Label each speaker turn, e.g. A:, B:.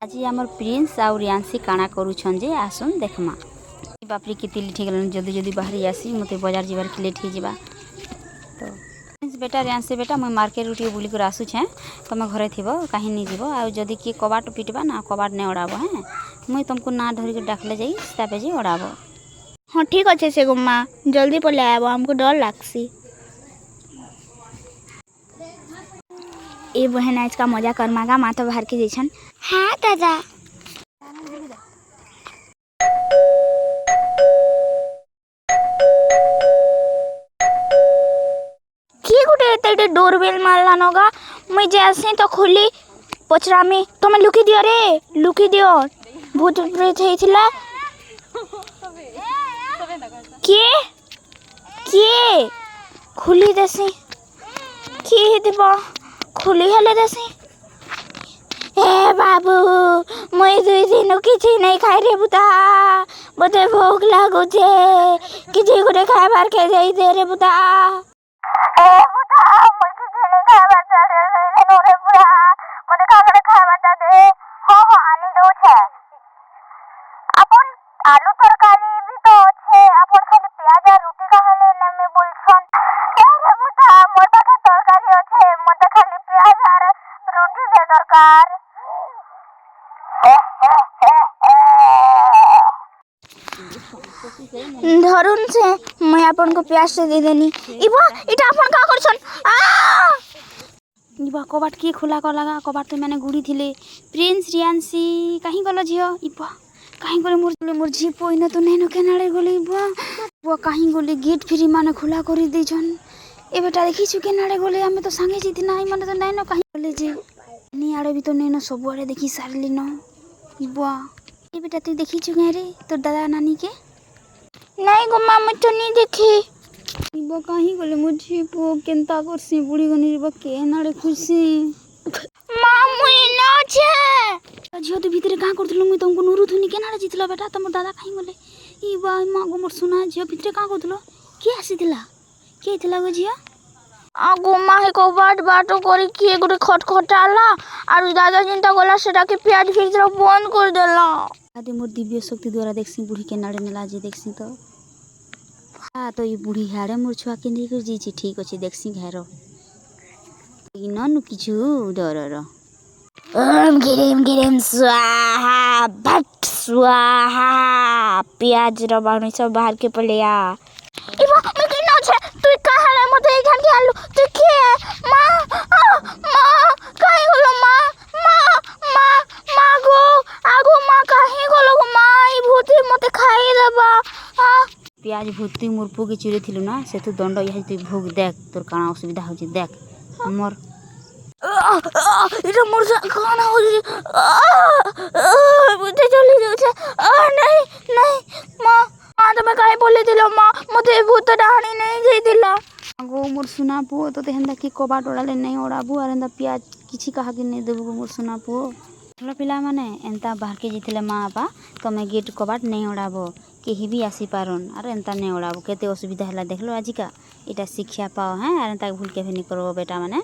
A: आज आमर प्रिंस आउ रियांसी काना करूछन जे आसुन देखमा। बापरी किति लेट गलन जल्दी जल्दी बाहरी आसी मते बाजार जीवार के लेट ही जीवा। तो प्रिंस बेटा रियांसी बेटा मैं मार्केट उठी बुली कर आसु छे तमे घरे थिबो काहे नी जीवो आ जदी की कबाट पिटबा ना कबाट ने ओडाबो हैं मुई तुमको ना धरि के डाकले जाई तापे जे ओडाबो।
B: हाँ ठीक अच्छे से गुम्मा जल्दी पले आबो हमको डर लागसी। ए बहन आज का मजा कर मागा माता बाहर के जैसन। हाँ दादा की गुटे एते डोरबेल मारला नगा मैं जैसे तो खुली पचरा में तो मैं लुकी दियो रे लुकी दियो भूत प्रेत हेइथिला के खुली देसी की दिबो खुली हेले देसी। ए बाबू मैं 2 दिन किछि नहीं खाई रे बुता मते भूख लागो छे किछि गुटे खाबार के देई दे रे बुता। ए बुता मैं किछि नहीं खाबार दे रे बुता मते काकड़े खाबार दे। हो आनी दो छे अपन आलू तरकारी भी तो छे अपन खाली प्याज और रोटी खाले ने में बोलछन। ए रे बुता मोर पाखे तरकारी আছে मते खाली प्याज और रोटी दे दरकार। धरुन से मैं अपन को प्याज से दे देनी इबा इटा अपन का करछन आ
A: इबा कबाट की खुला कर लगा कबाट तो मैंने गुड़ी थिले प्रिंस रियांसी काहे गलो झियो इबा काहे गले मोर झिपो इन तो नैनो केनाडे गले इबा बुआ काहे गले गेट फ्री माने खुला करी देछन। ए बेटा देखी छु केनाडे गले हमें तो संगे जीती ना माने तो नैनो काहे गले जे नी आड़े भी तो नैनो सब आड़े देखी सारली न इबा। ए बेटा तू देखी छु रे तोर दादा नानी के
B: नहीं गुम्मा मैं तो नहीं देखी
A: इबा काहे गले मोर झिपो केनता करसी बुढ़ी गनी इबा केनाडे खुशी
B: मां मुई न छे
A: झियो तो भीतर का करथलो मुई तुमको नुरु थुनी केनाडे जितलो बेटा तमर दादा काहे गले इबा मां गो मोर सुना झियो भीतर का करथलो के आसीतिला के थिला गो झियो
B: आ गुम्मा हे को बाटो करी के गुटे खटखटाला और दादा जिंता गला सेटा के प्याज फिर तरह बंद कर देला।
A: आदि मोर दिव्य शक्ति द्वारा देखसी बुढ़ी केनाडे नेला जे देखसी तो हां तो ये बुढ़ी हाड़े मोर छुआ के नहीं कर जी ठीक अछि देखसी घेरो इननु किछु डरर
B: ओम गिरिम स्वाहा भट स्वाहा प्याज रो बाणी सब बाहर के पलेया इबा मैं के न छे तू कहां ले मते एखान के आलू तू के मां काहे गलो मां गो आगो मां काहे गलो मां ई भूती मते खाई देबा।
A: प्याज भूती मोर पुगे चिरे थिलु ना से तू दंड यही तू भोग देख तोर काना असुविधा हो जे देख हमर इरा मोर खाना हो जे
B: बुझे चली जाऊ छे नहीं मां तो मैं काहे बोले दिलो मां मते भूत डाहणी नहीं जाई दिला
A: गो मोर सुना पो तो हेंदा की कबाट ओडाले नहीं ओडाबू और हेंदा प्याज किछि कहा के नहीं देबू मोर सुना पो हेलो पिला माने एंता बाहर के जितले मां आपा तमे गेट कबाट नहीं ओडाबो केही भी आसी पारन और एंता नहीं ओडाबो केते असुविधा हला देखलो आजिका एटा शिक्षा पाओ हैं और एंता भूल के भी नहीं करो बेटा माने।